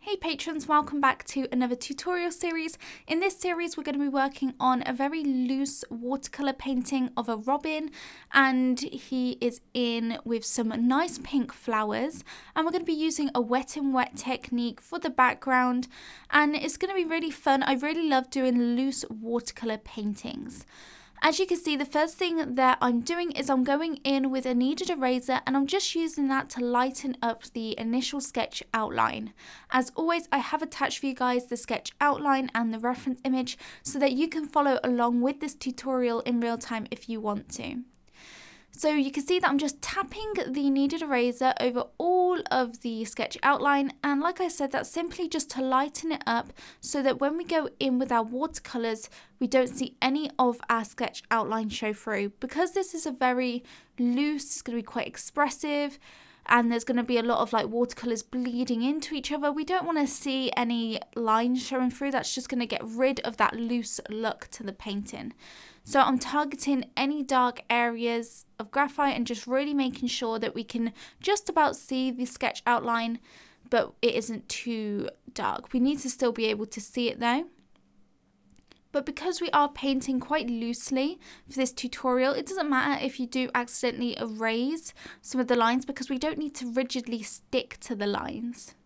Hey patrons, welcome back to another tutorial series. In this series we're going to be working on a very loose watercolour painting of a robin, and he is in with some nice pink flowers, and we're going to be using a wet and wet technique for the background, and it's going to be really fun. I really love doing loose watercolour paintings. As you can see, the first thing that I'm doing is I'm going in with a kneaded eraser, and I'm just using that to lighten up the initial sketch outline. As always, I have attached for you guys the sketch outline and the reference image so that you can follow along with this tutorial in real time if you want to. So you can see that I'm just tapping the kneaded eraser over all of the sketch outline, and like I said, that's simply just to lighten it up so that when we go in with our watercolours we don't see any of our sketch outline show through. Because this is a very loose, it's going to be quite expressive, and there's going to be a lot of like watercolours bleeding into each other, we don't want to see any lines showing through. That's just going to get rid of that loose look to the painting. So I'm targeting any dark areas of graphite and just really making sure that we can just about see the sketch outline, but it isn't too dark. We need to still be able to see it though. But because we are painting quite loosely for this tutorial, it doesn't matter if you do accidentally erase some of the lines, because we don't need to rigidly stick to the lines.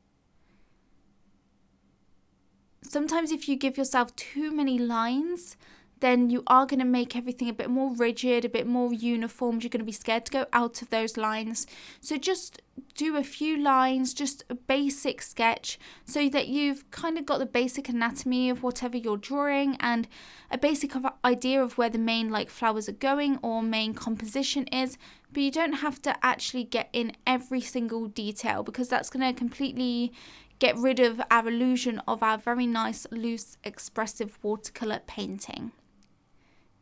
Sometimes if you give yourself too many lines, then you are going to make everything a bit more rigid, a bit more uniform. You're going to be scared to go out of those lines. So just do a few lines, just a basic sketch, so that you've kind of got the basic anatomy of whatever you're drawing and a basic idea of where the main like flowers are going or main composition is. But you don't have to actually get in every single detail, because that's going to completely get rid of our illusion of our very nice, loose, expressive watercolour painting.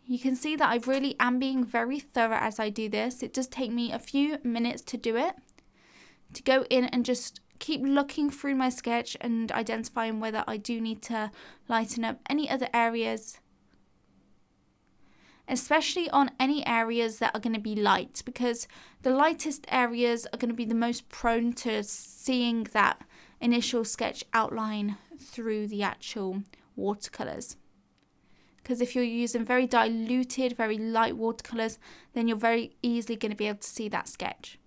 You can see that I really am being very thorough as I do this. It does take me a few minutes to do it, to go in and just keep looking through my sketch and identifying whether I do need to lighten up any other areas, especially on any areas that are going to be light, because the lightest areas are going to be the most prone to seeing that initial sketch outline through the actual watercolours. Because if you're using very diluted, very light watercolours, then you're very easily going to be able to see that sketch.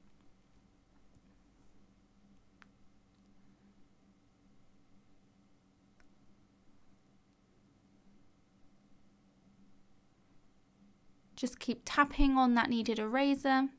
Just keep tapping on that kneaded eraser.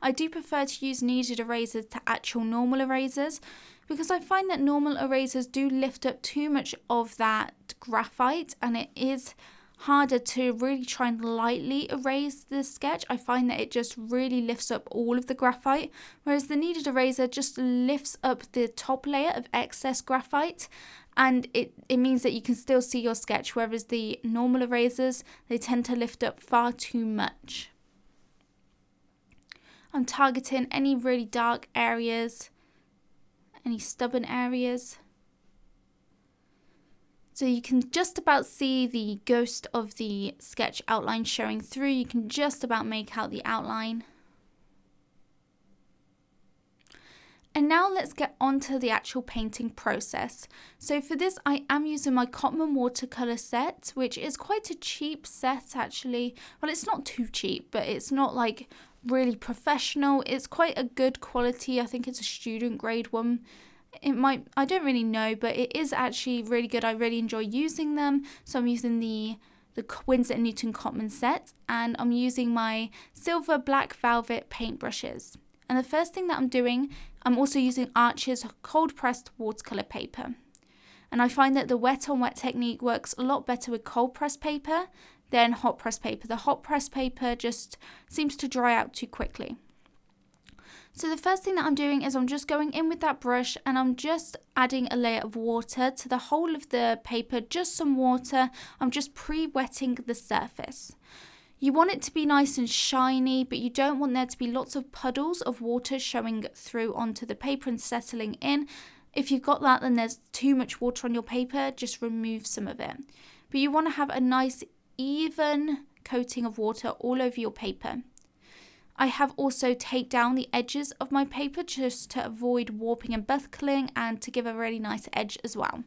I do prefer to use kneaded erasers to actual normal erasers, because I find that normal erasers do lift up too much of that graphite, and it is harder to really try and lightly erase the sketch. I find that it just really lifts up all of the graphite, whereas the kneaded eraser just lifts up the top layer of excess graphite, and it means that you can still see your sketch, whereas the normal erasers, they tend to lift up far too much. I'm targeting any really dark areas, any stubborn areas. So you can just about see the ghost of the sketch outline showing through. You can just about make out the outline. And now let's get on to the actual painting process. So for this I am using my Cotman watercolour set, which is quite a cheap set actually. Well, it's not too cheap, but it's not like really professional. It's quite a good quality. I think it's a student grade one. It might, I don't really know, but it is actually really good. I really enjoy using them. So I'm using the Winsor & Newton Cotman set, and I'm using my silver black velvet paintbrushes. And the first thing that I'm doing, I'm also using Arches cold pressed watercolour paper. And I find that the wet on wet technique works a lot better with cold pressed paper than hot pressed paper. The hot pressed paper just seems to dry out too quickly. So the first thing that I'm doing is I'm just going in with that brush, and I'm just adding a layer of water to the whole of the paper, just some water. I'm just pre-wetting the surface. You want it to be nice and shiny, but you don't want there to be lots of puddles of water showing through onto the paper and settling in. If you've got that, then there's too much water on your paper, just remove some of it. But you want to have a nice even coating of water all over your paper. I have also taped down the edges of my paper just to avoid warping and buckling and to give a really nice edge as well.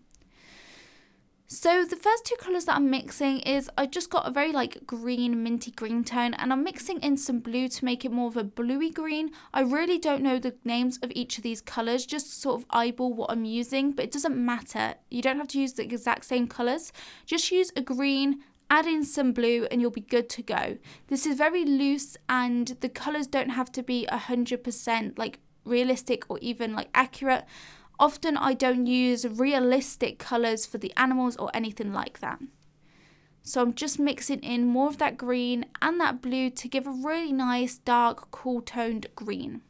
So the first two colours that I'm mixing is I just got a very like green, minty green tone, and I'm mixing in some blue to make it more of a bluey green. I really don't know the names of each of these colours, just sort of eyeball what I'm using, but it doesn't matter. You don't have to use the exact same colours. Just use a green, add in some blue, and you'll be good to go. This is very loose and the colours don't have to be 100% like realistic or even like accurate. Often I don't use realistic colours for the animals or anything like that. So I'm just mixing in more of that green and that blue to give a really nice dark cool toned green.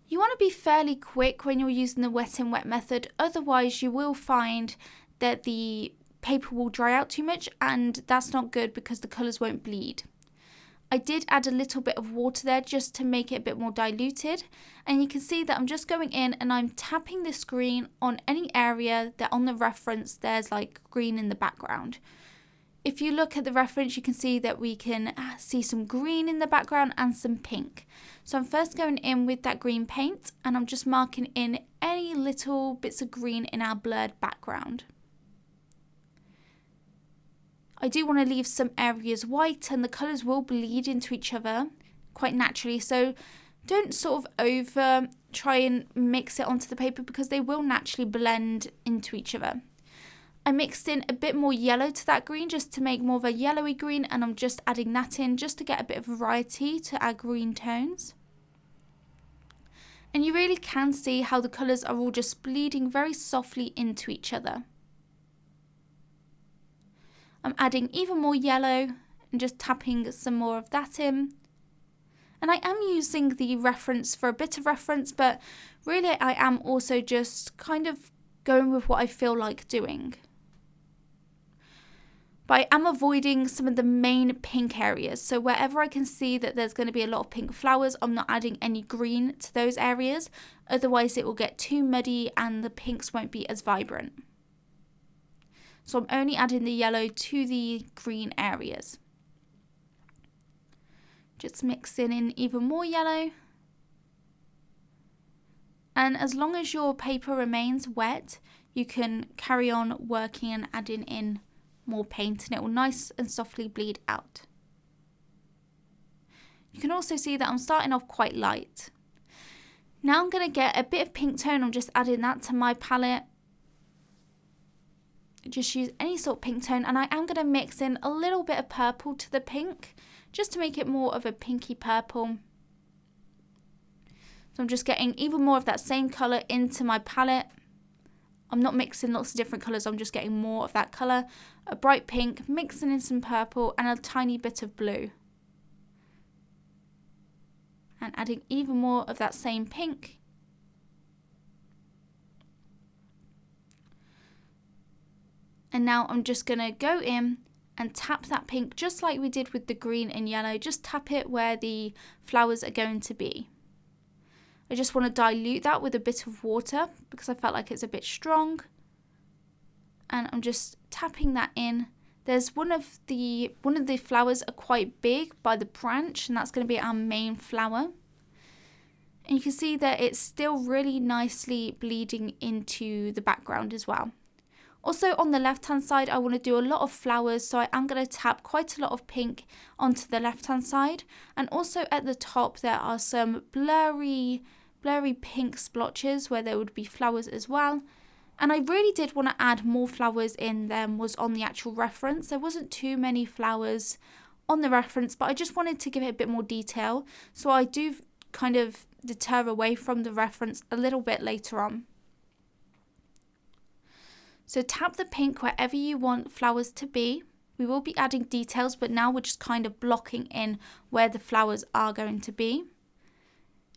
You want to be fairly quick when you're using the wet in wet method, otherwise you will find that the paper will dry out too much and that's not good because the colours won't bleed. I did add a little bit of water there just to make it a bit more diluted, and you can see that I'm just going in and I'm tapping the screen on any area that on the reference there's like green in the background. If you look at the reference, you can see that we can see some green in the background and some pink. So I'm first going in with that green paint and I'm just marking in any little bits of green in our blurred background. I do want to leave some areas white and the colours will bleed into each other quite naturally, so don't sort of over try and mix it onto the paper because they will naturally blend into each other. I mixed in a bit more yellow to that green just to make more of a yellowy green, and I'm just adding that in just to get a bit of variety to our green tones. And you really can see how the colours are all just bleeding very softly into each other. I'm adding even more yellow and just tapping some more of that in. And I am using the reference for a bit of reference, but really I am also just kind of going with what I feel like doing. But I am avoiding some of the main pink areas. So wherever I can see that there's going to be a lot of pink flowers, I'm not adding any green to those areas. Otherwise it will get too muddy and the pinks won't be as vibrant. So I'm only adding the yellow to the green areas. Just mixing in even more yellow. And as long as your paper remains wet, you can carry on working and adding in more paint and it will nice and softly bleed out. You can also see that I'm starting off quite light. Now I'm going to get a bit of pink tone. I'm just adding that to my palette. Just use any sort of pink tone, and I am going to mix in a little bit of purple to the pink just to make it more of a pinky purple. So I'm just getting even more of that same colour into my palette. I'm not mixing lots of different colours, I'm just getting more of that colour. A bright pink, mixing in some purple and a tiny bit of blue. And adding even more of that same pink. And now I'm just going to go in and tap that pink just like we did with the green and yellow. Just tap it where the flowers are going to be. I just want to dilute that with a bit of water because I felt like it's a bit strong. And I'm just tapping that in. There's one of the flowers are quite big by the branch, and that's going to be our main flower. And you can see that it's still really nicely bleeding into the background as well. Also on the left hand side, I want to do a lot of flowers, so I am going to tap quite a lot of pink onto the left hand side. And also at the top there are some blurry pink splotches where there would be flowers as well. And I really did want to add more flowers in than was on the actual reference. There wasn't too many flowers on the reference, but I just wanted to give it a bit more detail. So I do kind of deter away from the reference a little bit later on. So tap the pink wherever you want flowers to be. We will be adding details, but now we're just kind of blocking in where the flowers are going to be.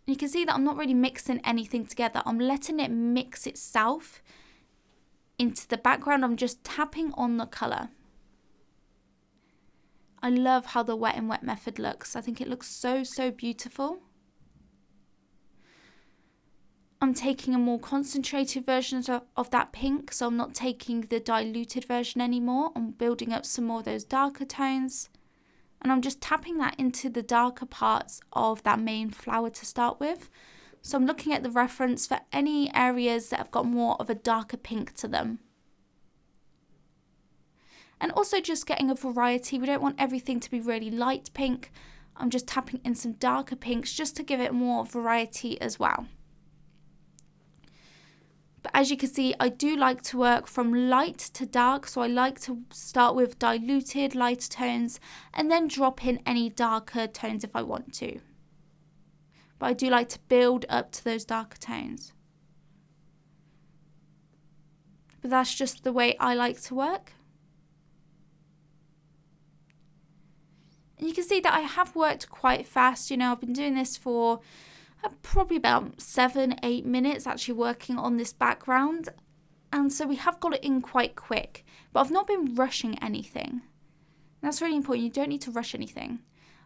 And you can see that I'm not really mixing anything together. I'm letting it mix itself into the background. I'm just tapping on the colour. I love how the wet and wet method looks. I think it looks so beautiful. I'm taking a more concentrated version of that pink, so I'm not taking the diluted version anymore. I'm building up some more of those darker tones. And I'm just tapping that into the darker parts of that main flower to start with. So I'm looking at the reference for any areas that have got more of a darker pink to them. And also just getting a variety. We don't want everything to be really light pink. I'm just tapping in some darker pinks just to give it more variety as well. But as you can see, I do like to work from light to dark. So I like to start with diluted lighter tones and then drop in any darker tones if I want to. But I do like to build up to those darker tones. But that's just the way I like to work. And you can see that I have worked quite fast. You know, I've been doing this for probably about 7-8 minutes actually working on this background. And so we have got it in quite quick. But I've not been rushing anything. That's really important. You don't need to rush anything.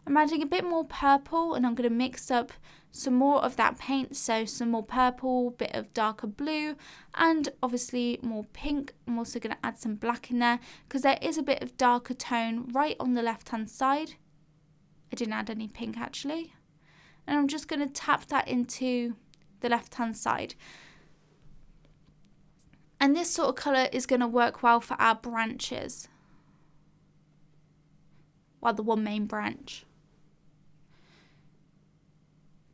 I'm adding a bit more purple and I'm going to mix up some more of that paint. So some more purple, bit of darker blue and obviously more pink. I'm also going to add some black in there because there is a bit of darker tone right on the left hand side. I didn't add any pink actually. And I'm just going to tap that into the left hand side. And this sort of colour is going to work well for our branches. Well, the one main branch.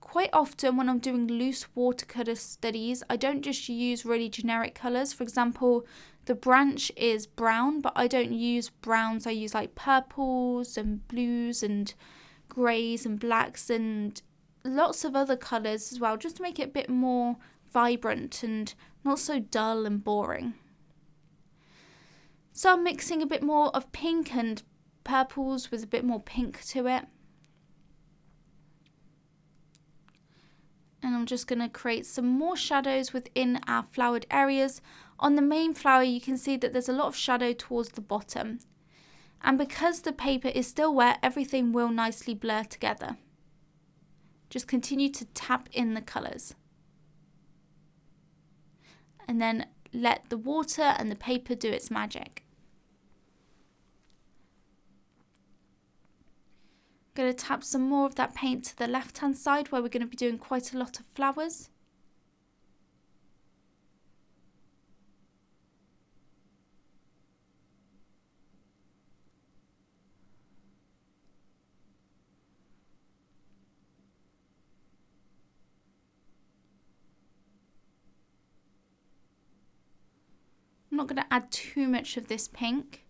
Quite often when I'm doing loose watercolour studies, I don't just use really generic colours. For example, the branch is brown, but I don't use browns. I use like purples and blues and greys and blacks and lots of other colours as well, just to make it a bit more vibrant and not so dull and boring. So I'm mixing a bit more of pink and purples with a bit more pink to it. And I'm just going to create some more shadows within our flowered areas. On the main flower, you can see that there's a lot of shadow towards the bottom. And because the paper is still wet, everything will nicely blur together. Just continue to tap in the colours. And then let the water and the paper do its magic. Going to tap some more of that paint to the left hand side where we're going to be doing quite a lot of flowers. I'm not going to add too much of this pink.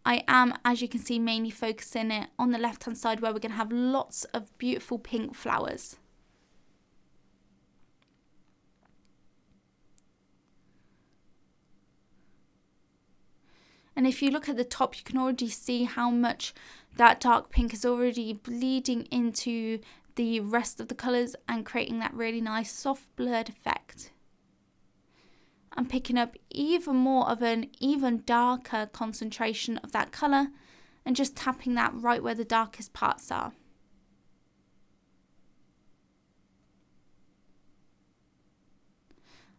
I am, as you can see, mainly focusing it on the left hand side where we're going to have lots of beautiful pink flowers. And if you look at the top, you can already see how much that dark pink is already bleeding into the rest of the colours and creating that really nice soft blurred effect. I'm picking up even more of an even darker concentration of that colour and just tapping that right where the darkest parts are.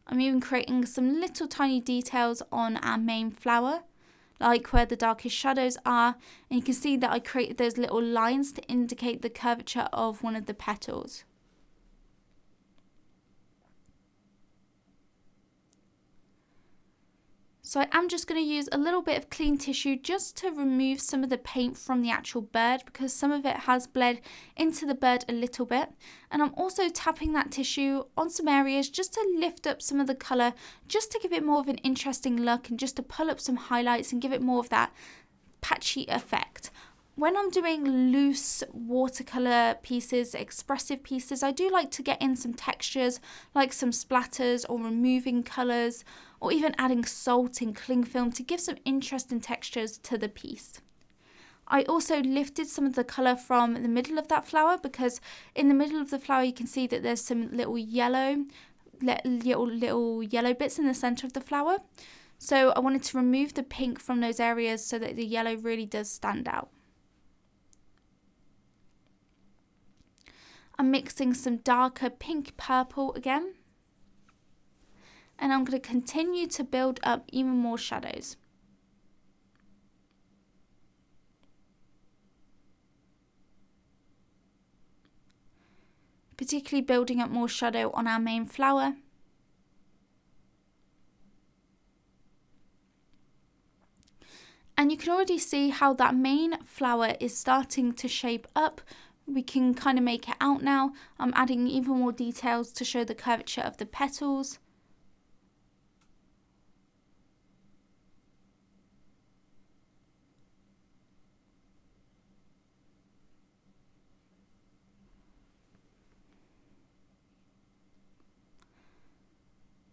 I'm even creating some little tiny details on our main flower, like where the darkest shadows are, and you can see that I created those little lines to indicate the curvature of one of the petals. So I am just going to use a little bit of clean tissue just to remove some of the paint from the actual bird because some of it has bled into the bird a little bit. And I'm also tapping that tissue on some areas just to lift up some of the colour, just to give it more of an interesting look and just to pull up some highlights and give it more of that patchy effect. When I'm doing loose watercolour pieces, expressive pieces, I do like to get in some textures like some splatters or removing colours or even adding salt and cling film to give some interesting textures to the piece. I also lifted some of the colour from the middle of that flower because in the middle of the flower you can see that there's some little yellow bits in the centre of the flower. So I wanted to remove the pink from those areas so that the yellow really does stand out. I'm mixing some darker pink purple again. And I'm going to continue to build up even more shadows. particularly building up more shadow on our main flower. And you can already see how that main flower is starting to shape up. We can kind of make it out now. I'm adding even more details to show the curvature of the petals.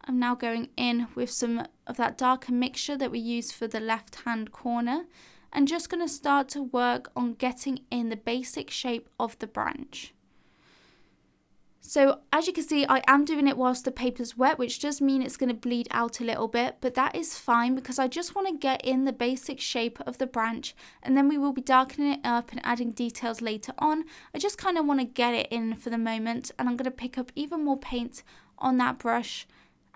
I'm now going in with some of that darker mixture that we used for the left hand corner, and just going to start to work on getting in the basic shape of the branch. So as you can see, I am doing it whilst the paper's wet, which does mean it's going to bleed out a little bit, but that is fine because I just want to get in the basic shape of the branch, and then we will be darkening it up and adding details later on. I just kind of want to get it in for the moment, and I'm going to pick up even more paint on that brush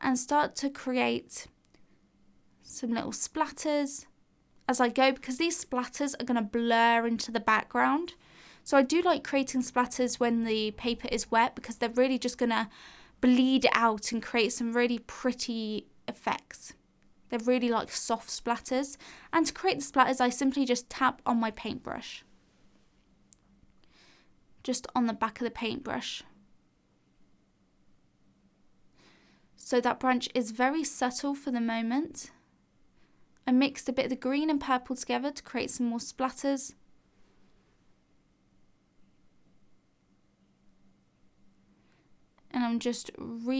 and start to create some little splatters as I go, because these splatters are going to blur into the background. So I do like creating splatters when the paper is wet because they're really just going to bleed out and create some really pretty effects. They're really like soft splatters. And to create the splatters, I simply just tap on my paintbrush. Just on the back of the paintbrush. So that branch is very subtle for the moment. I mixed a bit of the green and purple together to create some more splatters. And I'm just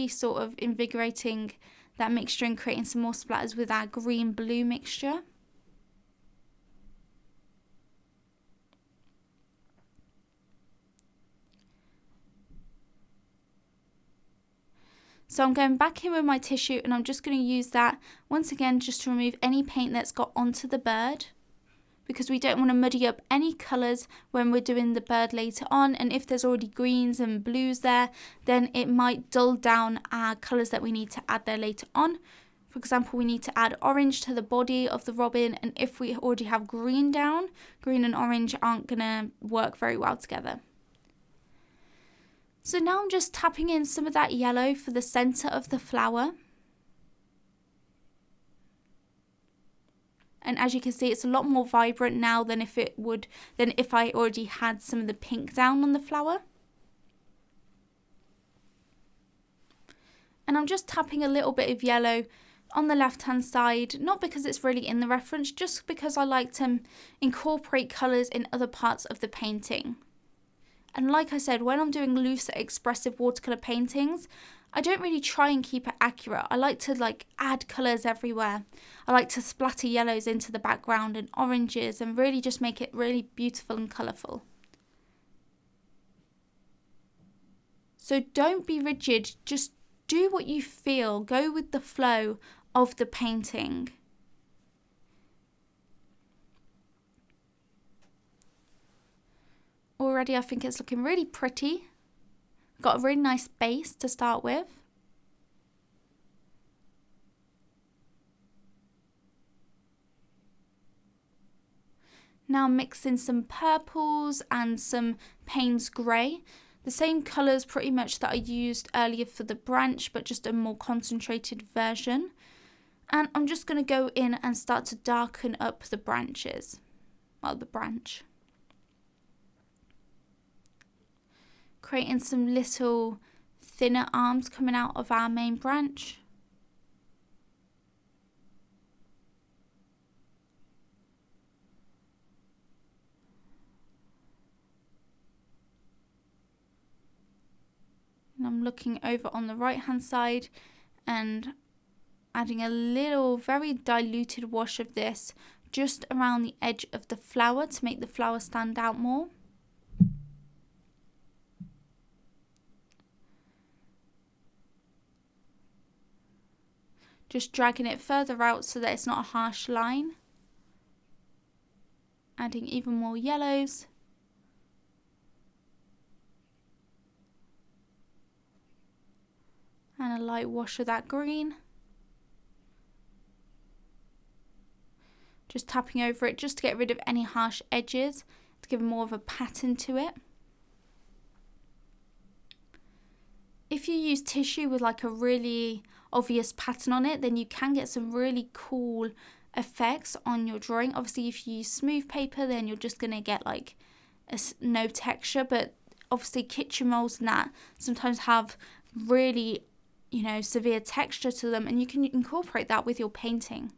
sort of invigorating that mixture and creating some more splatters with our green-blue mixture. So I'm going back in with my tissue, and I'm just going to use that once again just to remove any paint that's got onto the bird, because we don't want to muddy up any colours when we're doing the bird later on, and if there's already greens and blues there, then it might dull down our colours that we need to add there later on. For example, we need to add orange to the body of the robin, and if we already have green down, green and orange aren't going to work very well together. So now I'm just tapping in some of that yellow for the centre of the flower. And as you can see, it's a lot more vibrant now than if I already had some of the pink down on the flower. And I'm just tapping a little bit of yellow on the left hand side, not because it's really in the reference, just because I like to incorporate colours in other parts of the painting. And like I said, when I'm doing loose, expressive watercolour paintings, I don't really try and keep it accurate. I like to add colours everywhere. I like to splatter yellows into the background and oranges and really just make it really beautiful and colourful. So don't be rigid, just do what you feel. Go with the flow of the painting. Already I think it's looking really pretty. Got a really nice base to start with. Now mixing some purples and some Payne's grey. The same colours pretty much that I used earlier for the branch, but just a more concentrated version. And I'm just going to go in and start to darken up the branches. Well, the branch. Creating some little thinner arms coming out of our main branch. And I'm looking over on the right hand side and adding a little very diluted wash of this just around the edge of the flower to make the flower stand out more. Just dragging it further out so that it's not a harsh line. Adding even more yellows. And a light wash of that green. Just tapping over it just to get rid of any harsh edges, to give more of a pattern to it. If you use tissue with like a really obvious pattern on it, then you can get some really cool effects on your drawing. Obviously, if you use smooth paper, then you're just going to get like no texture, but obviously kitchen rolls and that sometimes have really, you know, severe texture to them, and you can incorporate that with your painting.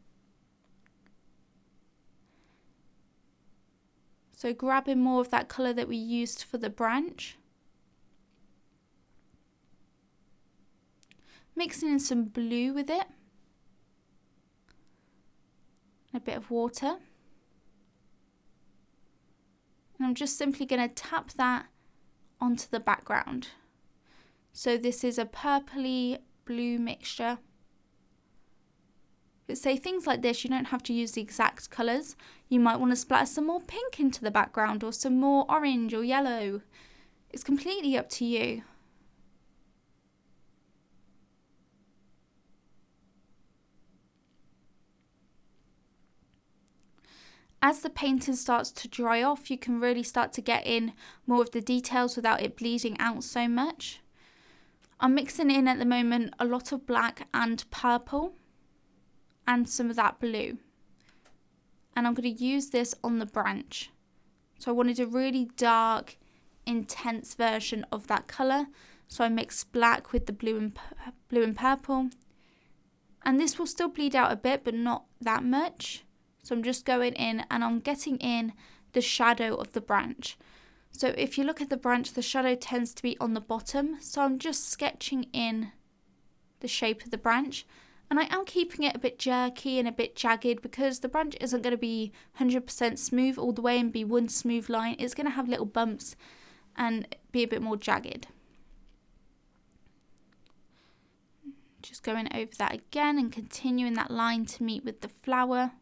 So grabbing more of that colour that we used for the branch, mixing in some blue with it, and a bit of water, and I'm just simply going to tap that onto the background. So this is a purpley blue mixture. But say things like this, you don't have to use the exact colours. You might want to splatter some more pink into the background or some more orange or yellow. It's completely up to you. As the painting starts to dry off, you can really start to get in more of the details without it bleeding out so much. I'm mixing in at the moment a lot of black and purple and some of that blue, and I'm going to use this on the branch. So I wanted a really dark, intense version of that colour, so I mixed black with the blue and purple, and this will still bleed out a bit but not that much. So I'm just going in and I'm getting in the shadow of the branch. So if you look at the branch, the shadow tends to be on the bottom, so I'm just sketching in the shape of the branch. And I am keeping it a bit jerky and a bit jagged because the branch isn't going to be 100% smooth all the way and be one smooth line. It's going to have little bumps and be a bit more jagged. Just going over that again and continuing that line to meet with the flower.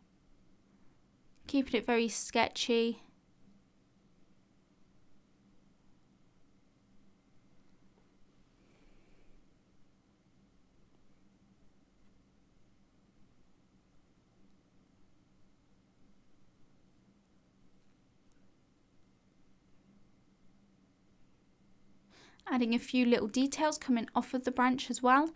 Keeping it very sketchy. Adding a few little details coming off of the branch as well.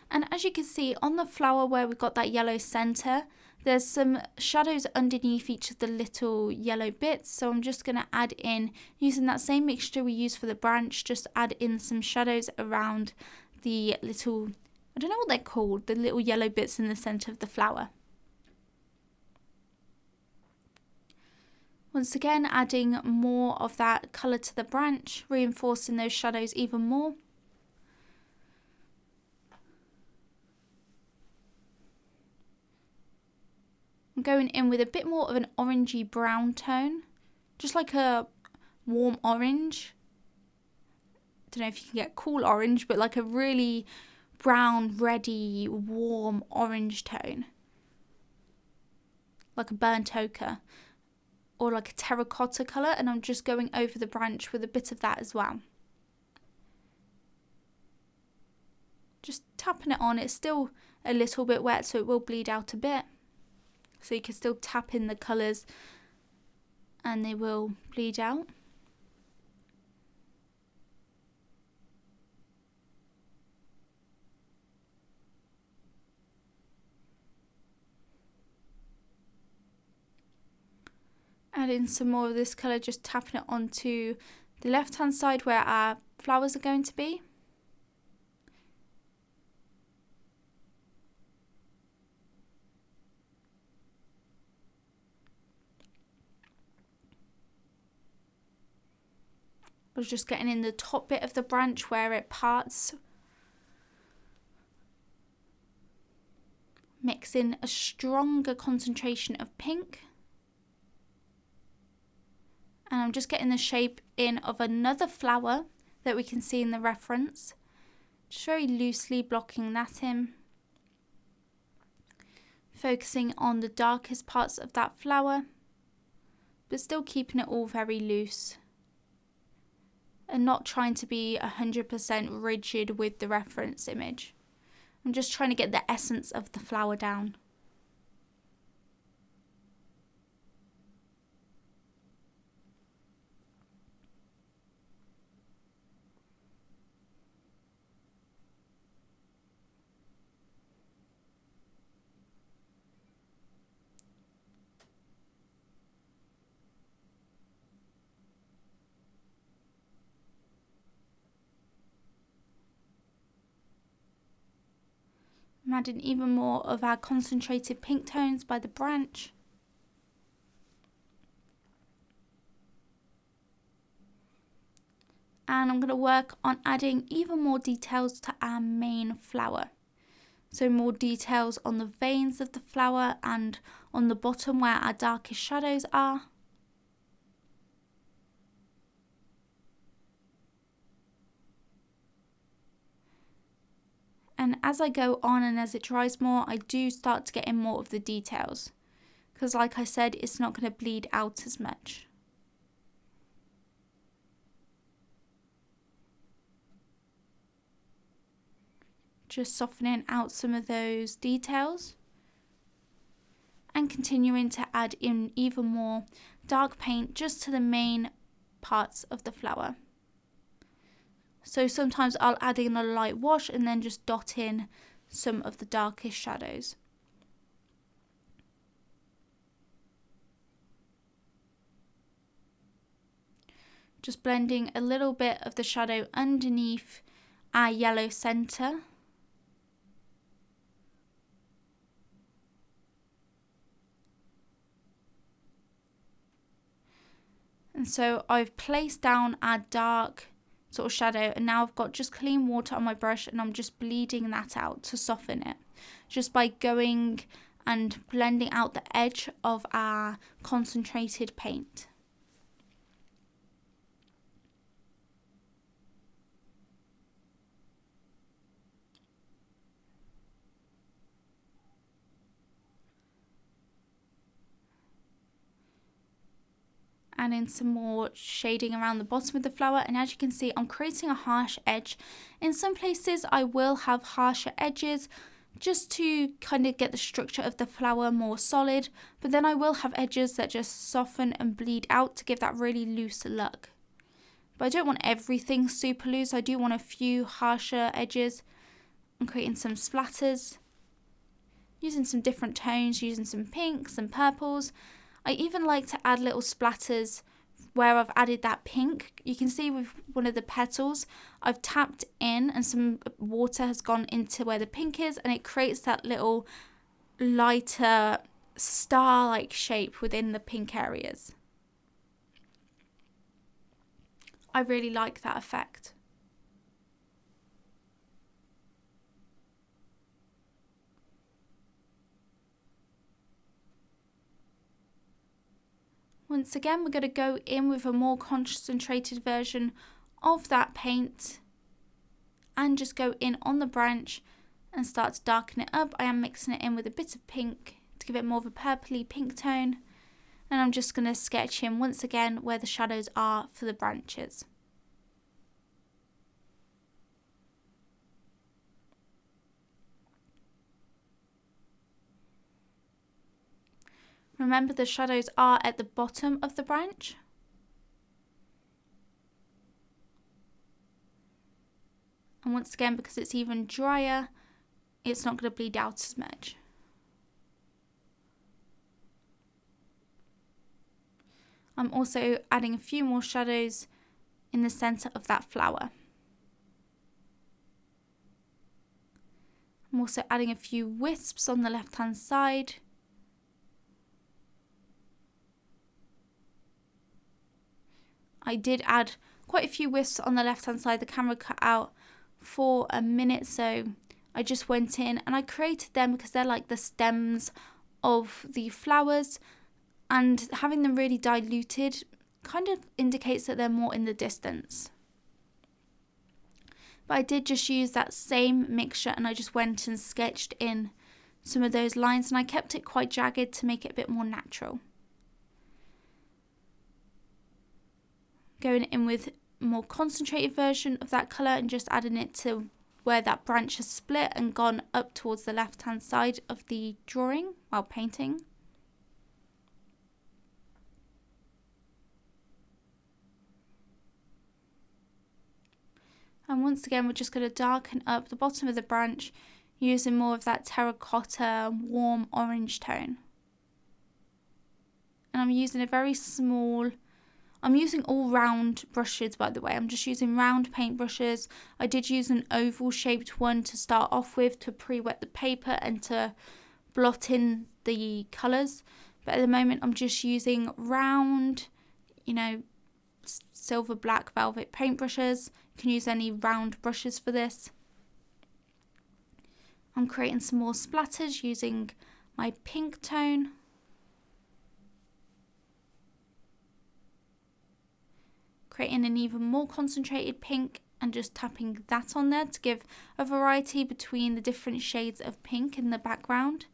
And as you can see on the flower where we've got that yellow centre, there's some shadows underneath each of the little yellow bits. So I'm just going to add in, using that same mixture we used for the branch, just add in some shadows around the little, I don't know what they're called, the little yellow bits in the centre of the flower. Once again, adding more of that colour to the branch, reinforcing those shadows even more. I'm going in with a bit more of an orangey brown tone, just like a warm orange. Don't know if you can get cool orange, but like a really brown, reddy, warm orange tone. Like a burnt ochre. Or like a terracotta colour, and I'm just going over the branch with a bit of that as well. Just tapping it on. It's still a little bit wet, so it will bleed out a bit. So you can still tap in the colours and they will bleed out. Add in some more of this colour, just tapping it onto the left hand side where our flowers are going to be. I was just getting in the top bit of the branch where it parts. Mix in a stronger concentration of pink. And I'm just getting the shape in of another flower that we can see in the reference. Just very loosely blocking that in. Focusing on the darkest parts of that flower, but still keeping it all very loose. And not trying to be 100% rigid with the reference image. I'm just trying to get the essence of the flower down. I'm adding even more of our concentrated pink tones by the branch. And I'm going to work on adding even more details to our main flower. So more details on the veins of the flower and on the bottom where our darkest shadows are. And as I go on and as it dries more, I do start to get in more of the details. Because like I said, it's not going to bleed out as much. Just softening out some of those details. And continuing to add in even more dark paint just to the main parts of the flower. So sometimes I'll add in a light wash and then just dot in some of the darkest shadows. Just blending a little bit of the shadow underneath our yellow centre. And so I've placed down our dark sort of shadow, and now I've got just clean water on my brush and I'm just bleeding that out to soften it. Just by going and blending out the edge of our concentrated paint. And in some more shading around the bottom of the flower, and as you can see I'm creating a harsh edge. In some places I will have harsher edges just to kind of get the structure of the flower more solid, but then I will have edges that just soften and bleed out to give that really loose look. But I don't want everything super loose, I do want a few harsher edges. I'm creating some splatters, using some different tones, using some pinks and purples. I even like to add little splatters where I've added that pink. You can see with one of the petals, I've tapped in and some water has gone into where the pink is, and it creates that little lighter star-like shape within the pink areas. I really like that effect. Once again, we're going to go in with a more concentrated version of that paint and just go in on the branch and start to darken it up. I am mixing it in with a bit of pink to give it more of a purpley pink tone, and I'm just going to sketch in once again where the shadows are for the branches. Remember, the shadows are at the bottom of the branch. And once again, because it's even drier, it's not going to bleed out as much. I'm also adding a few more shadows in the centre of that flower. I'm also adding a few wisps on the left-hand side. I did add quite a few wisps on the left hand side. The camera cut out for a minute, so I just went in and I created them because they're like the stems of the flowers, and having them really diluted kind of indicates that they're more in the distance. But I did just use that same mixture and I just went and sketched in some of those lines, and I kept it quite jagged to make it a bit more natural. Going in with a more concentrated version of that colour and just adding it to where that branch has split and gone up towards the left hand side of the drawing while painting. And once again, we're just going to darken up the bottom of the branch using more of that terracotta warm orange tone. And I'm using a very small I'm using all round brushes, by the way. I'm just using round paint brushes. I did use an oval shaped one to start off with to pre-wet the paper and to blot in the colours. But at the moment I'm just using round, silver black velvet paint brushes. You can use any round brushes for this. I'm creating some more splatters using my pink tone. Creating an even more concentrated pink and just tapping that on there to give a variety between the different shades of pink in the background.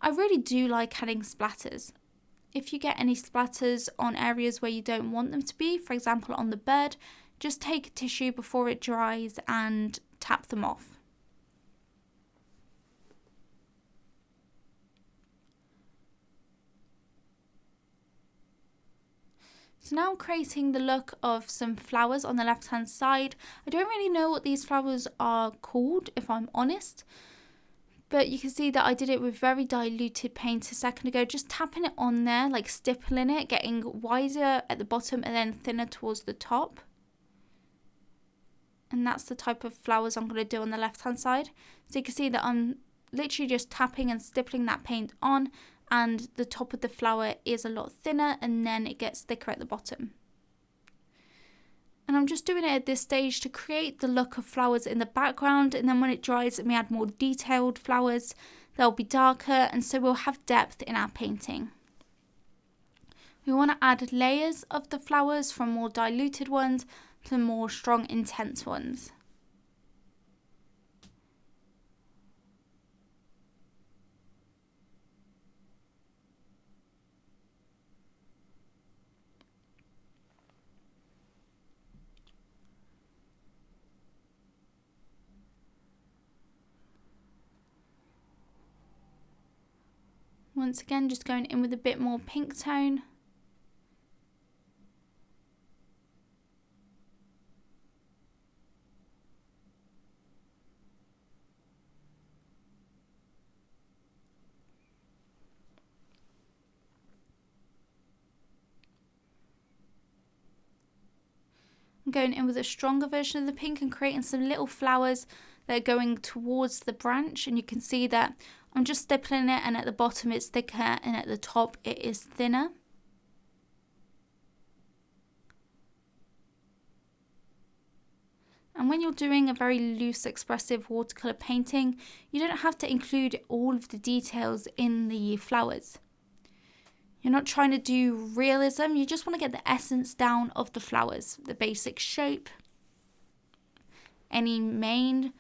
I really do like adding splatters. If you get any splatters on areas where you don't want them to be, for example on the bird, just take a tissue before it dries and tap them off. So now I'm creating the look of some flowers on the left hand side. I don't really know what these flowers are called, if I'm honest. But you can see that I did it with very diluted paint a second ago, just tapping it on there, like stippling it, getting wider at the bottom and then thinner towards the top. And that's the type of flowers I'm going to do on the left hand side. So you can see that I'm literally just tapping and stippling that paint on, and the top of the flower is a lot thinner and then it gets thicker at the bottom. And I'm just doing it at this stage to create the look of flowers in the background, and then when it dries and we add more detailed flowers, they'll be darker and so we'll have depth in our painting. We want to add layers of the flowers from more diluted ones to more strong intense ones. Once again, just going in with a bit more pink tone. I'm going in with a stronger version of the pink and creating some little flowers that are going towards the branch, and you can see that I'm just stippling it, and at the bottom it's thicker and at the top it is thinner. And when you're doing a very loose expressive watercolour painting, you don't have to include all of the details in the flowers. You're not trying to do realism, you just want to get the essence down of the flowers, the basic shape, any main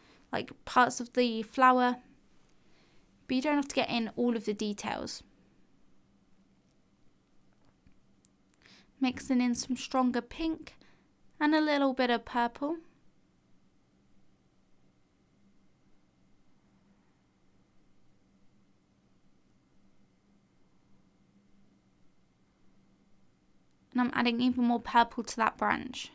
parts of the flower, but you don't have to get in all of the details. Mixing in some stronger pink and a little bit of purple. And I'm adding even more purple to that branch.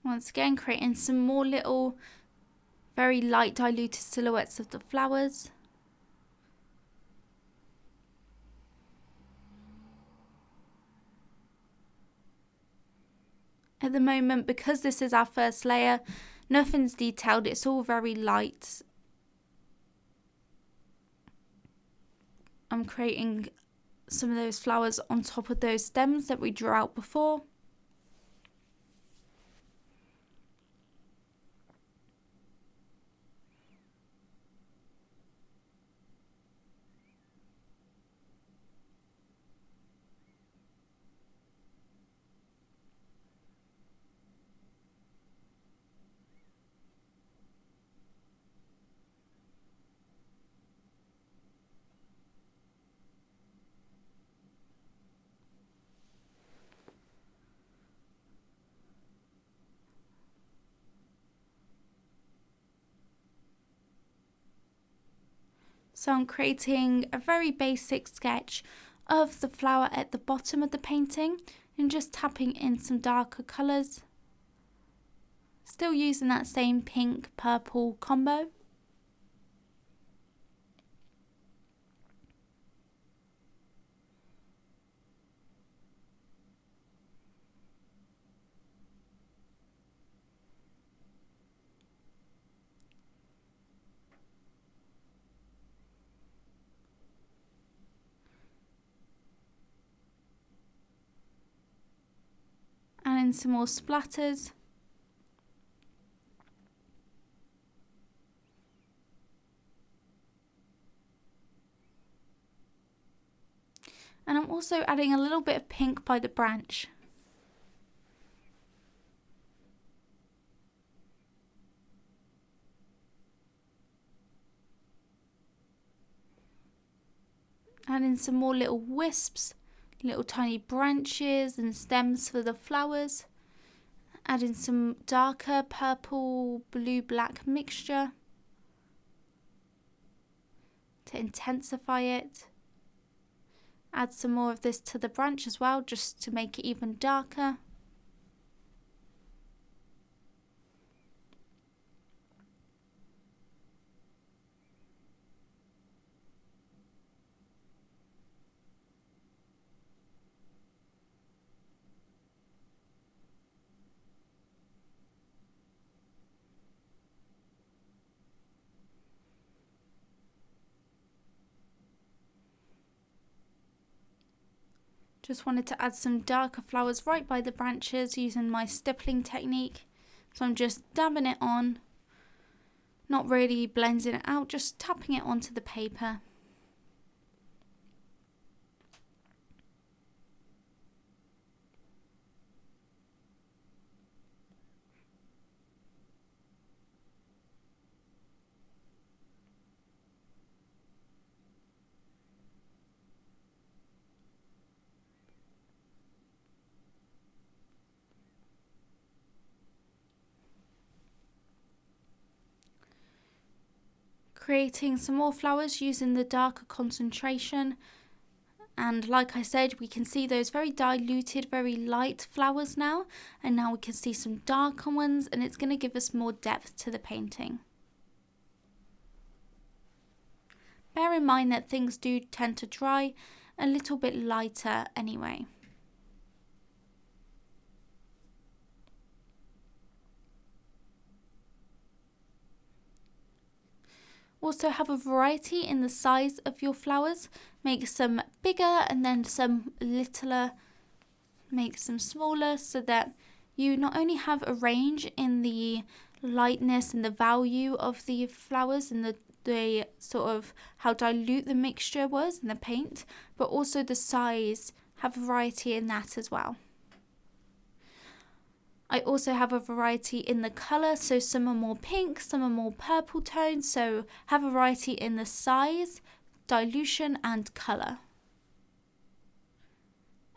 Once again, creating some more little very light diluted silhouettes of the flowers. At the moment, because this is our first layer, nothing's detailed, it's all very light. I'm creating some of those flowers on top of those stems that we drew out before. So I'm creating a very basic sketch of the flower at the bottom of the painting and just tapping in some darker colours. Still using that same pink purple combo. And in some more splatters. And I'm also adding a little bit of pink by the branch. Adding some more little wisps, little tiny branches and stems for the flowers. Adding some darker purple, blue, black mixture to intensify it. Add some more of this to the branch as well, just to make it even darker. Just wanted to add some darker flowers right by the branches using my stippling technique. So I'm just dabbing it on, not really blending it out, just tapping it onto the paper. Creating some more flowers using the darker concentration, and like I said, we can see those very diluted, very light flowers now, and now we can see some darker ones, and it's going to give us more depth to the painting. Bear in mind that things do tend to dry a little bit lighter anyway. Also have a variety in the size of your flowers. Make some bigger and then some littler. Make some smaller so that you not only have a range in the lightness and the value of the flowers and the sort of how dilute the mixture was in the paint, but also the size, have a variety in that as well. I also have a variety in the colour, so some are more pink, some are more purple tones, so have a variety in the size, dilution and colour.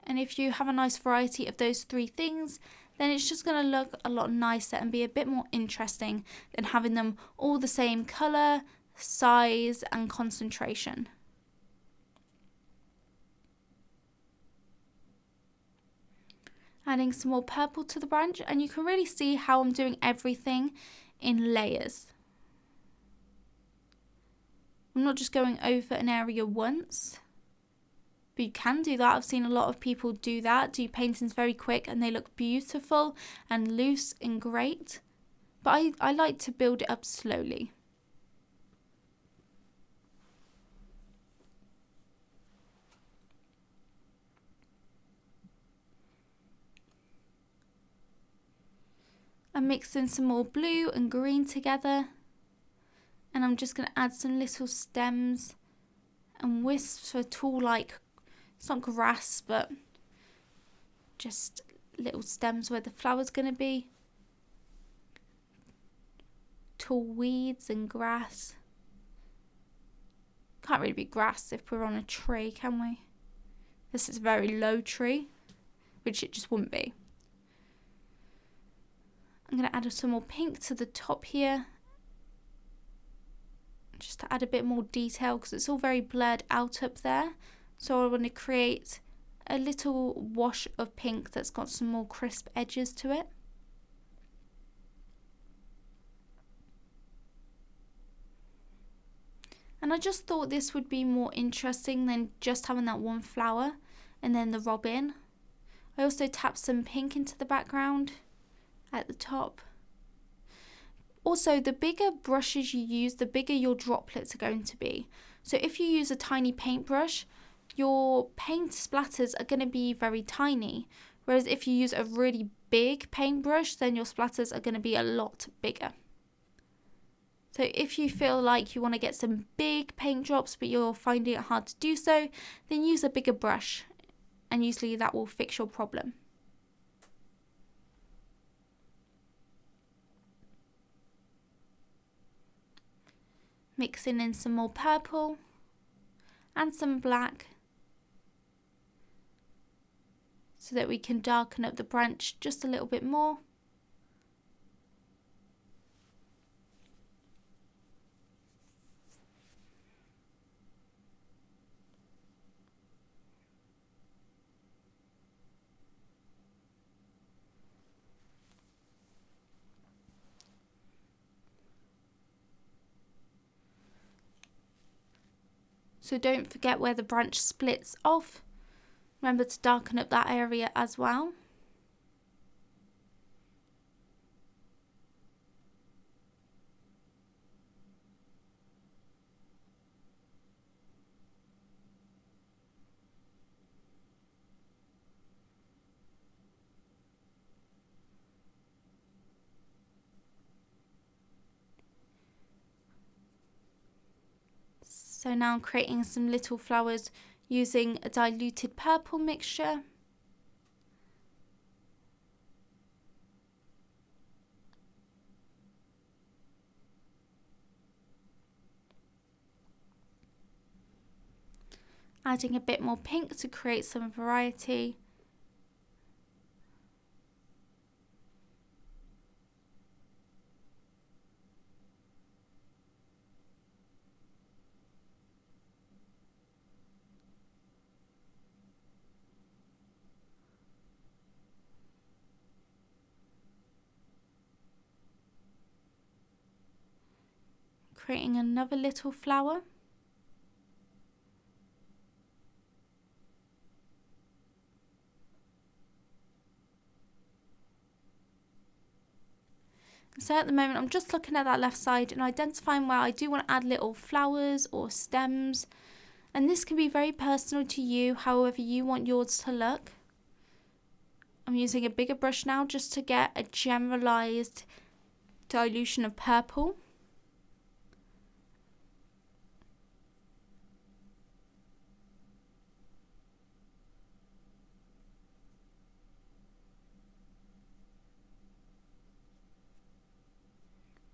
And if you have a nice variety of those three things, then it's just going to look a lot nicer and be a bit more interesting than having them all the same colour, size and concentration. Adding some more purple to the branch, and you can really see how I'm doing everything in layers. I'm not just going over an area once, but you can do that. I've seen a lot of people do that, do paintings very quick and they look beautiful and loose and great, but I like to build it up slowly. I'm mixing some more blue and green together, and I'm just going to add some little stems and wisps for tall, like, it's not grass, but just little stems where the flower's going to be. Tall weeds and grass. Can't really be grass if we're on a tree, can we? This is a very low tree, which it just wouldn't be. I'm going to add some more pink to the top here. Just just to add a bit more detail because it's all very blurred out up there. So I want to create a little wash of pink that's got some more crisp edges to it. And I just thought this would be more interesting than just having that one flower and then the robin. I also tapped some pink into the background at the top. Also, the bigger brushes you use, the bigger your droplets are going to be. So if you use a tiny paintbrush, your paint splatters are going to be very tiny. Whereas if you use a really big paintbrush, then your splatters are going to be a lot bigger. So if you feel like you want to get some big paint drops but you're finding it hard to do so, then use a bigger brush and usually that will fix your problem. Mixing in some more purple and some black so that we can darken up the branch just a little bit more. So don't forget where the branch splits off. Remember to darken up that area as well. So now I'm creating some little flowers using a diluted purple mixture. Adding a bit more pink to create some variety. Creating another little flower. So at the moment I'm just looking at that left side and identifying where I do want to add little flowers or stems, and this can be very personal to you, however you want yours to look. I'm using a bigger brush now just to get a generalized dilution of purple.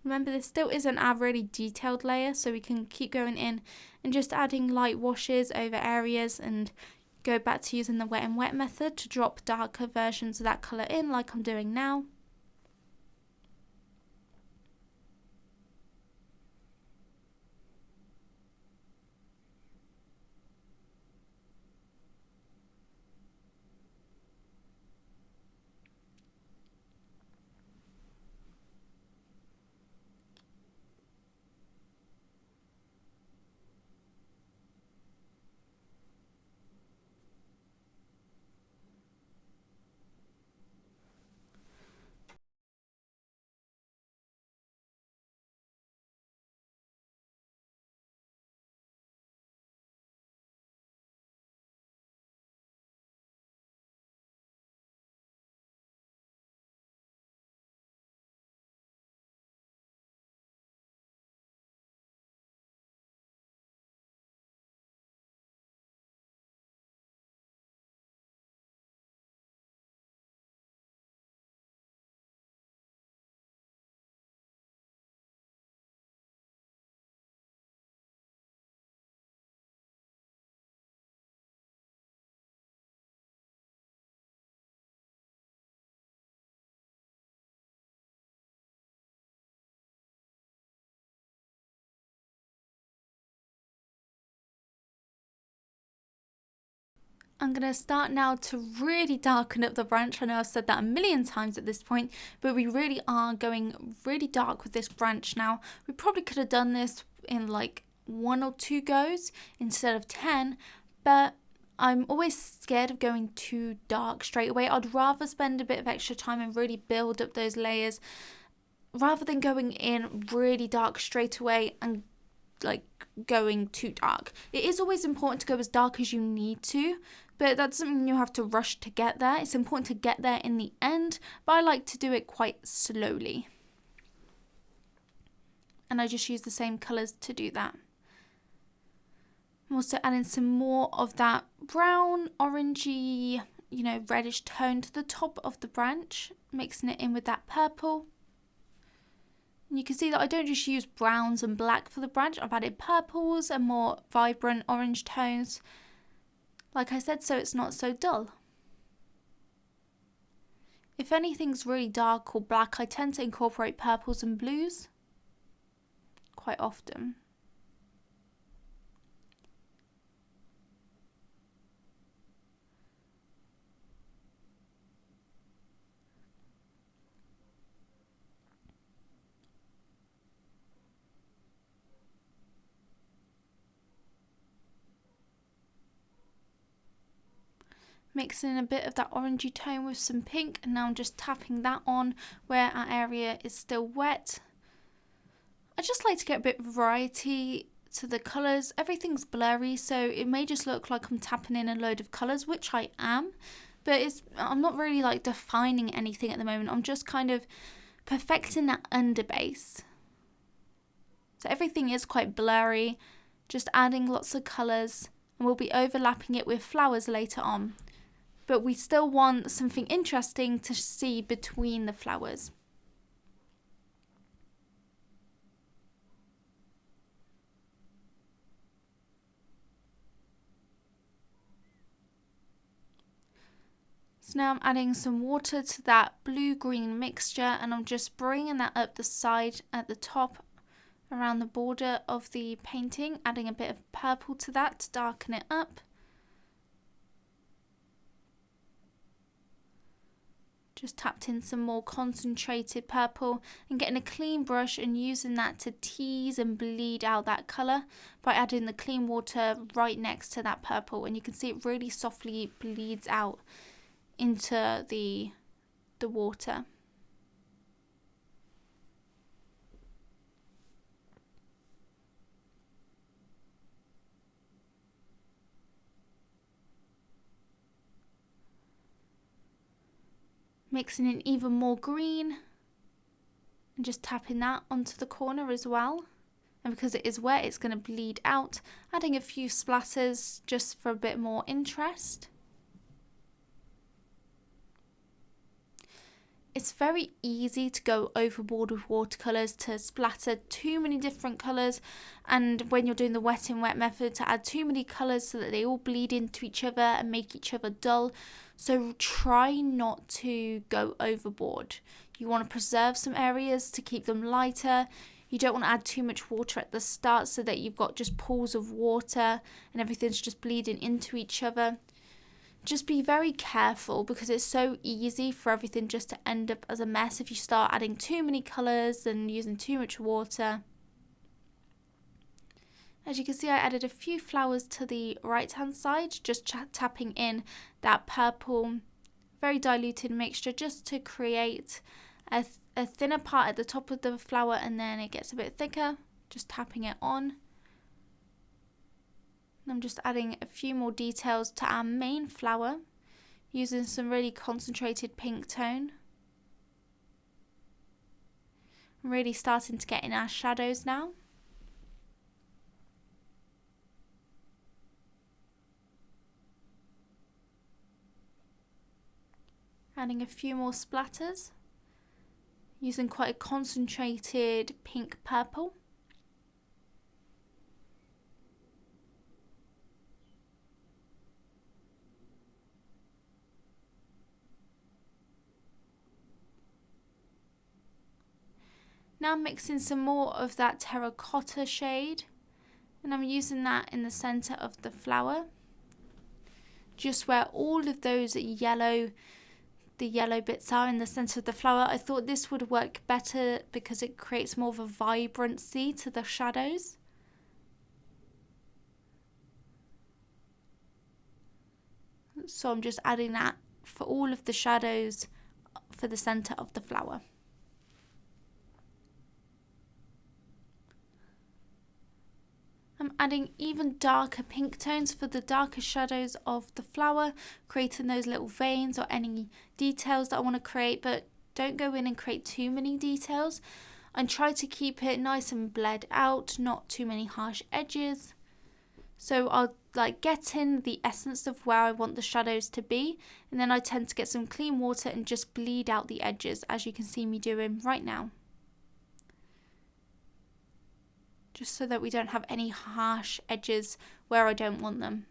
Remember, this still isn't our really detailed layer, so we can keep going in and just adding light washes over areas and go back to using the wet and wet method to drop darker versions of that colour in like I'm doing now. I'm going to start now to really darken up the branch. I know I've said that a million times at this point, but we really are going really dark with this branch now. We probably could have done this in like 1 or 2 goes instead of 10, but I'm always scared of going too dark straight away. I'd rather spend a bit of extra time and really build up those layers rather than going in really dark straight away and like going too dark. It is always important to go as dark as you need to, but that doesn't mean you have to rush to get there. It's important to get there in the end, but I like to do it quite slowly. And I just use the same colours to do that. I'm also adding some more of that brown, orangey, reddish tone to the top of the branch, mixing it in with that purple. And you can see that I don't just use browns and black for the branch. I've added purples and more vibrant orange tones, like I said, so it's not so dull. If anything's really dark or black, I tend to incorporate purples and blues quite often. Mixing in a bit of that orangey tone with some pink, and now I'm just tapping that on where our area is still wet. I just like to get a bit of variety to the colours. Everything's blurry, so it may just look like I'm tapping in a load of colours, which I am, but I'm not really like defining anything at the moment. I'm just kind of perfecting that underbase. So everything is quite blurry, just adding lots of colours, and we'll be overlapping it with flowers later on. But we still want something interesting to see between the flowers. So now I'm adding some water to that blue-green mixture, and I'm just bringing that up the side at the top around the border of the painting, adding a bit of purple to that to darken it up. Just tapped in some more concentrated purple and getting a clean brush and using that to tease and bleed out that colour by adding the clean water right next to that purple, and you can see it really softly bleeds out into the water. Mixing in even more green and just tapping that onto the corner as well. And because it is wet, it's going to bleed out, adding a few splatters just for a bit more interest. It's very easy to go overboard with watercolours, to splatter too many different colours, and when you're doing the wet in wet method, to add too many colours so that they all bleed into each other and make each other dull. So try not to go overboard. You want to preserve some areas to keep them lighter. You don't want to add too much water at the start so that you've got just pools of water and everything's just bleeding into each other. Just be very careful, because it's so easy for everything just to end up as a mess if you start adding too many colours and using too much water. As you can see, I added a few flowers to the right hand side, just tapping in that purple, very diluted mixture just to create a thinner part at the top of the flower, and then it gets a bit thicker, just tapping it on. I'm just adding a few more details to our main flower using some really concentrated pink tone. I'm really starting to get in our shadows now. Adding a few more splatters using quite a concentrated pink purple. Now I'm mixing some more of that terracotta shade, and I'm using that in the centre of the flower, just where all of those yellow bits are in the center of the flower. I thought this would work better because it creates more of a vibrancy to the shadows. So I'm just adding that for all of the shadows for the center of the flower. I'm adding even darker pink tones for the darker shadows of the flower, creating those little veins or any details that I want to create, but don't go in and create too many details, and try to keep it nice and bled out, not too many harsh edges. So I'll get in the essence of where I want the shadows to be, and then I tend to get some clean water and just bleed out the edges, as you can see me doing right now. Just so that we don't have any harsh edges where I don't want them.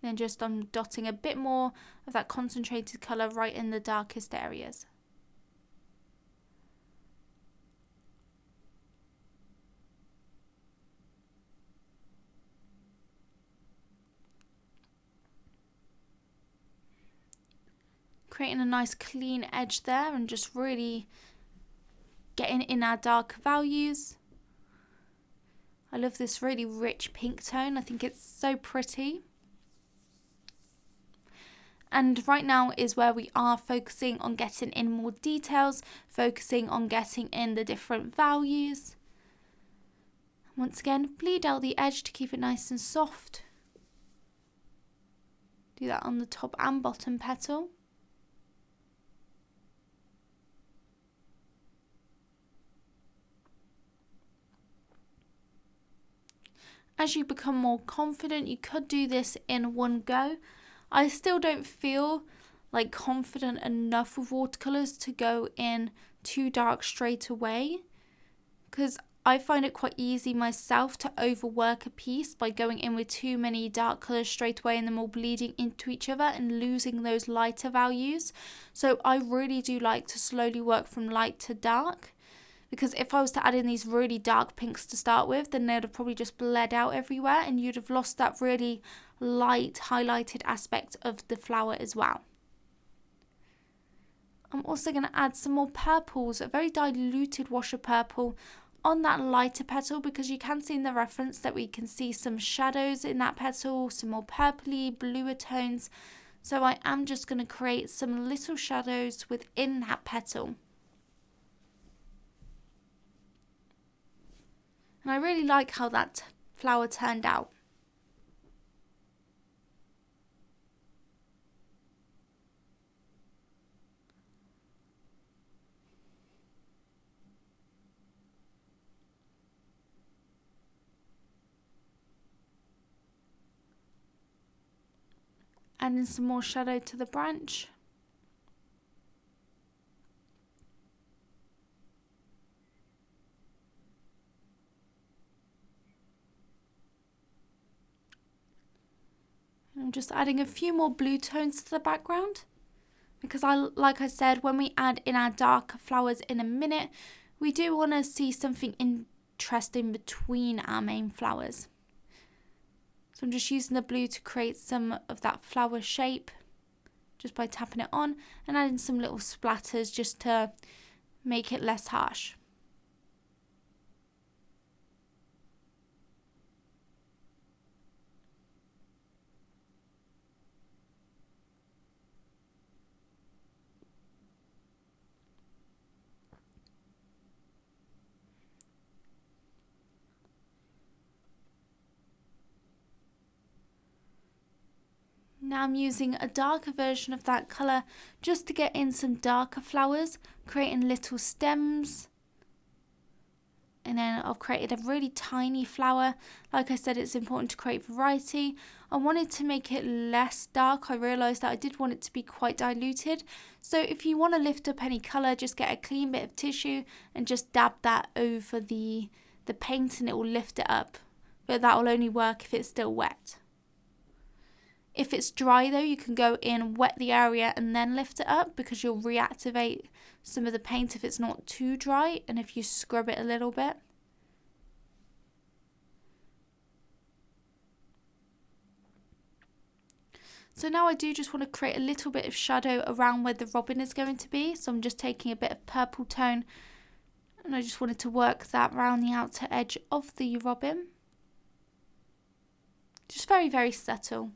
Then I'm dotting a bit more of that concentrated colour right in the darkest areas. Creating a nice clean edge there and just really getting in our dark values. I love this really rich pink tone. I think it's so pretty. And right now is where we are focusing on getting in more details, focusing on getting in the different values. Once again, bleed out the edge to keep it nice and soft. Do that on the top and bottom petal. As you become more confident, you could do this in one go. I still don't feel confident enough with watercolours to go in too dark straight away, because I find it quite easy myself to overwork a piece by going in with too many dark colours straight away and them all bleeding into each other and losing those lighter values. So I really do like to slowly work from light to dark. Because if I was to add in these really dark pinks to start with, then they'd have probably just bled out everywhere and you'd have lost that really light highlighted aspect of the flower as well. I'm also going to add some more purples, a very diluted wash of purple on that lighter petal, because you can see in the reference that we can see some shadows in that petal, some more purpley, bluer tones. So I am just going to create some little shadows within that petal. And I really like how that flower turned out. Adding some more shadow to the branch. I'm just adding a few more blue tones to the background, because like I said, when we add in our darker flowers in a minute, we do want to see something interesting between our main flowers. So I'm just using the blue to create some of that flower shape just by tapping it on and adding some little splatters just to make it less harsh. Now I'm using a darker version of that colour just to get in some darker flowers, creating little stems. And then I've created a really tiny flower. Like I said, it's important to create variety. I wanted to make it less dark. I realised that I did want it to be quite diluted. So if you want to lift up any colour, just get a clean bit of tissue and just dab that over the paint and it will lift it up. But that will only work if it's still wet. If it's dry though, you can go in, wet the area and then lift it up, because you'll reactivate some of the paint if it's not too dry and if you scrub it a little bit. So now I do just want to create a little bit of shadow around where the robin is going to be. So I'm just taking a bit of purple tone and I just wanted to work that around the outer edge of the robin. Just very, very subtle.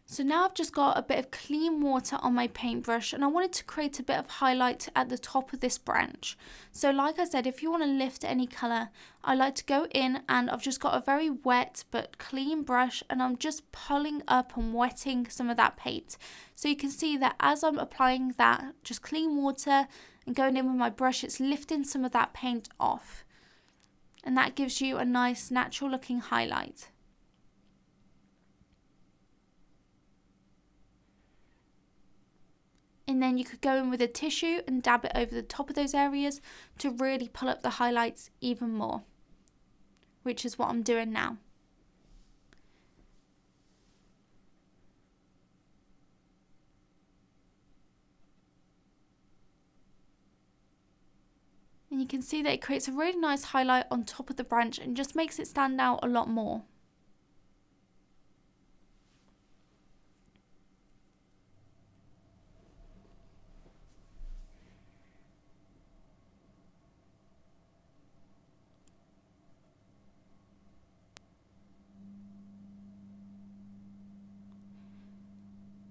So now I've just got a bit of clean water on my paintbrush and I wanted to create a bit of highlight at the top of this branch. So like I said, if you want to lift any colour, I like to go in and I've just got a very wet but clean brush and I'm just pulling up and wetting some of that paint. So you can see that as I'm applying that just clean water and going in with my brush, it's lifting some of that paint off. And that gives you a nice natural looking highlight. And then you could go in with a tissue and dab it over the top of those areas to really pull up the highlights even more, which is what I'm doing now. And you can see that it creates a really nice highlight on top of the branch and just makes it stand out a lot more.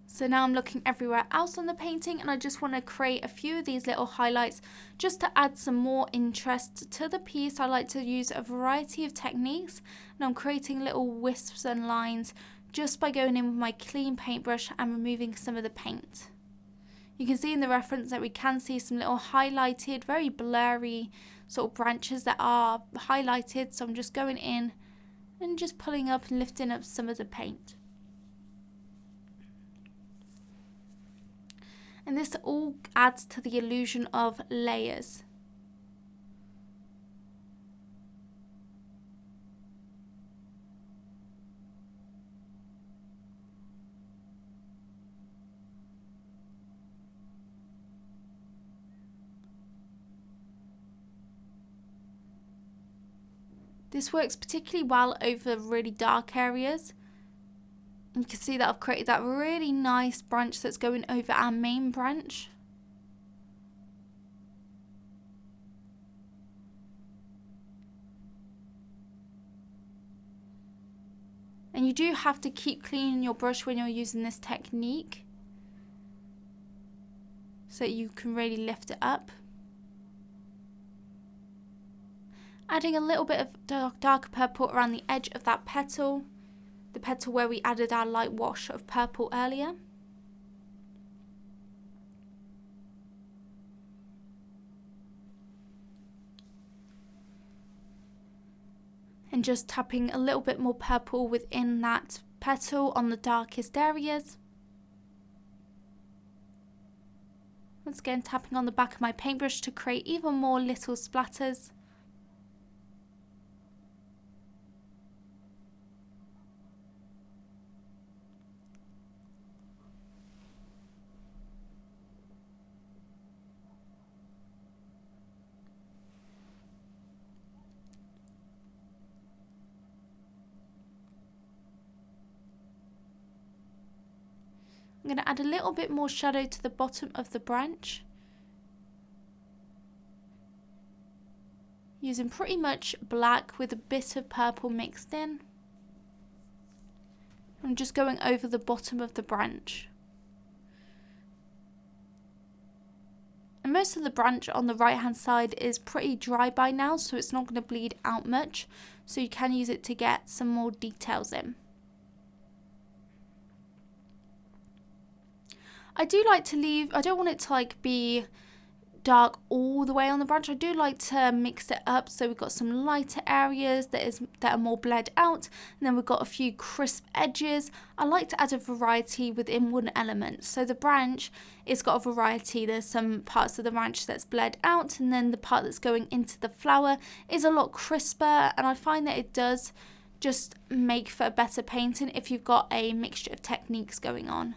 So now I'm looking everywhere else on the painting and I just want to create a few of these little highlights just to add some more interest to the piece. I like to use a variety of techniques and I'm creating little wisps and lines just by going in with my clean paintbrush and removing some of the paint. You can see in the reference that we can see some little highlighted, very blurry sort of branches that are highlighted. So I'm just going in and just pulling up and lifting up some of the paint. And this all adds to the illusion of layers. This works particularly well over really dark areas. And you can see that I've created that really nice branch that's going over our main branch. And you do have to keep cleaning your brush when you're using this technique, so that you can really lift it up. Adding a little bit of darker purple around the edge of that petal. The petal where we added our light wash of purple earlier. And just tapping a little bit more purple within that petal on the darkest areas. Once again, tapping on the back of my paintbrush to create even more little splatters. I'm going to add a little bit more shadow to the bottom of the branch, using pretty much black with a bit of purple mixed in. I'm just going over the bottom of the branch. And most of the branch on the right hand side is pretty dry by now, so it's not going to bleed out much, so you can use it to get some more details in. I do like to leave, I don't want it to be dark all the way on the branch. I do like to mix it up, so we've got some lighter areas that are more bled out, and then we've got a few crisp edges. I like to add a variety within one element. So the branch, it's got a variety. There's some parts of the branch that's bled out, and then the part that's going into the flower is a lot crisper, and I find that it does just make for a better painting if you've got a mixture of techniques going on.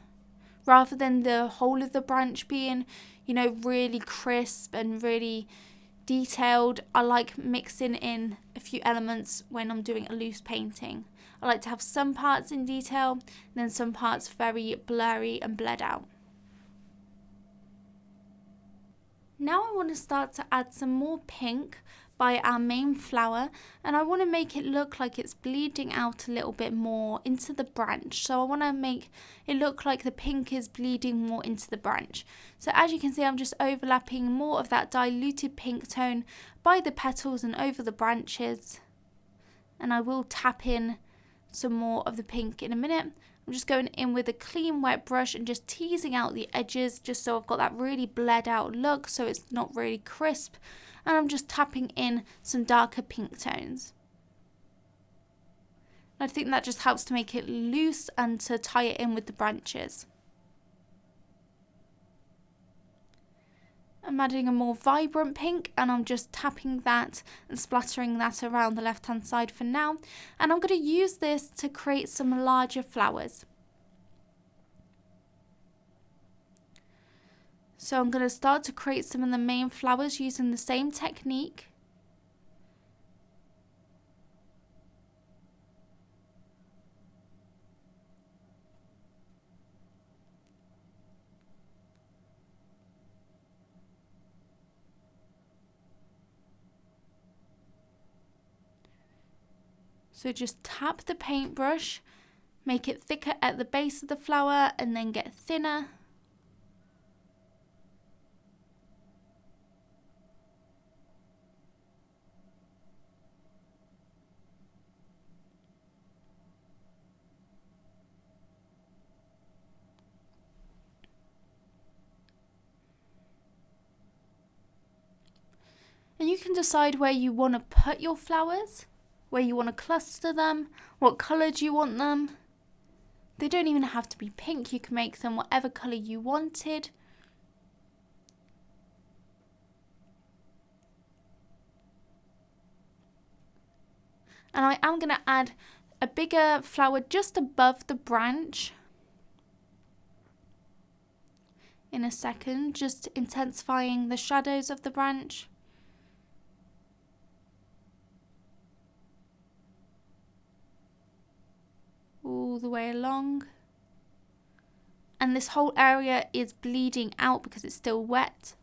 rather than the whole of the branch being, you know, really crisp and really detailed. I like mixing in a few elements when I'm doing a loose painting. I like to have some parts in detail and then some parts very blurry and bled out. Now I want to start to add some more pink by our main flower, and I want to make it look like it's bleeding out a little bit more into the branch. So I want to make it look like the pink is bleeding more into the branch. So as you can see, I'm just overlapping more of that diluted pink tone by the petals and over the branches, and I will tap in some more of the pink in a minute. I'm just going in with a clean wet brush and just teasing out the edges, just so I've got that really bled out look, so it's not really crisp. And I'm just tapping in some darker pink tones. I think that just helps to make it loose and to tie it in with the branches. I'm adding a more vibrant pink, and I'm just tapping that and splattering that around the left hand side for now. And I'm going to use this to create some larger flowers. So I'm going to start to create some of the main flowers using the same technique. So just tap the paintbrush, make it thicker at the base of the flower and then get thinner. And you can decide where you want to put your flowers, where you want to cluster them, what colour do you want them. They don't even have to be pink, you can make them whatever colour you wanted. And I am going to add a bigger flower just above the branch in a second, just intensifying the shadows of the branch. All the way along, and this whole area is bleeding out because it's still wet.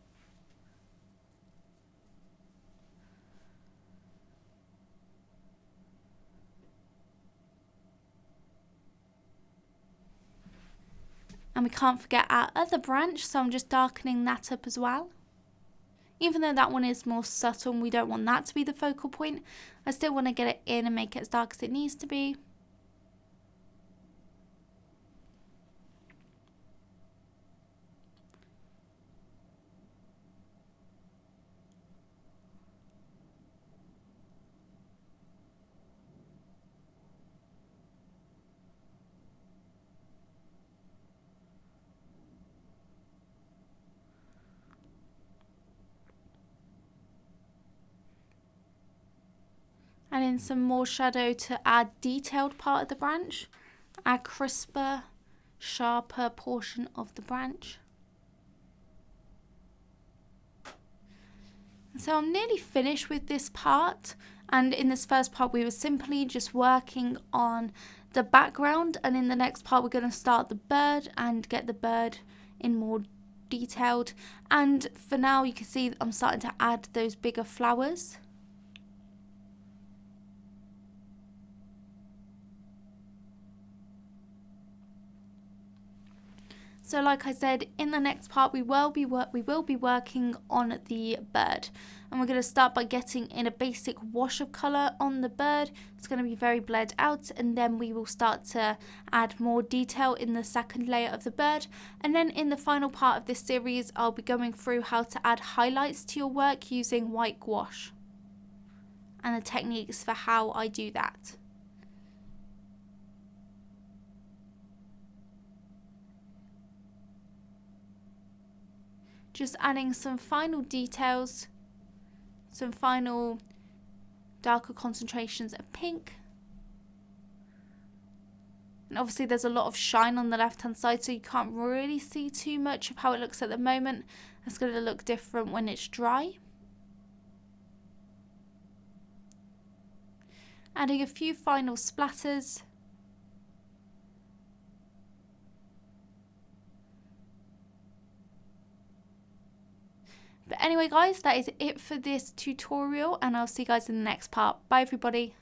And we can't forget our other branch, so I'm just darkening that up as well. Even though that one is more subtle and we don't want that to be the focal point, I still want to get it in and make it as dark as it needs to be. And in some more shadow to add detailed part of the branch, a crisper, sharper portion of the branch. So I'm nearly finished with this part, and in this first part we were simply just working on the background, and in the next part we're going to start the bird and get the bird in more detailed. And for now you can see I'm starting to add those bigger flowers. So like I said, in the next part we will be working on the bird, and we're going to start by getting in a basic wash of colour on the bird. It's going to be very bled out, and then we will start to add more detail in the second layer of the bird. And then in the final part of this series I'll be going through how to add highlights to your work using white gouache and the techniques for how I do that. Just adding some final details, some final darker concentrations of pink. And obviously there's a lot of shine on the left hand side, so you can't really see too much of how it looks at the moment. It's going to look different when it's dry. Adding a few final splatters. But anyway guys, that is it for this tutorial, and I'll see you guys in the next part. Bye everybody.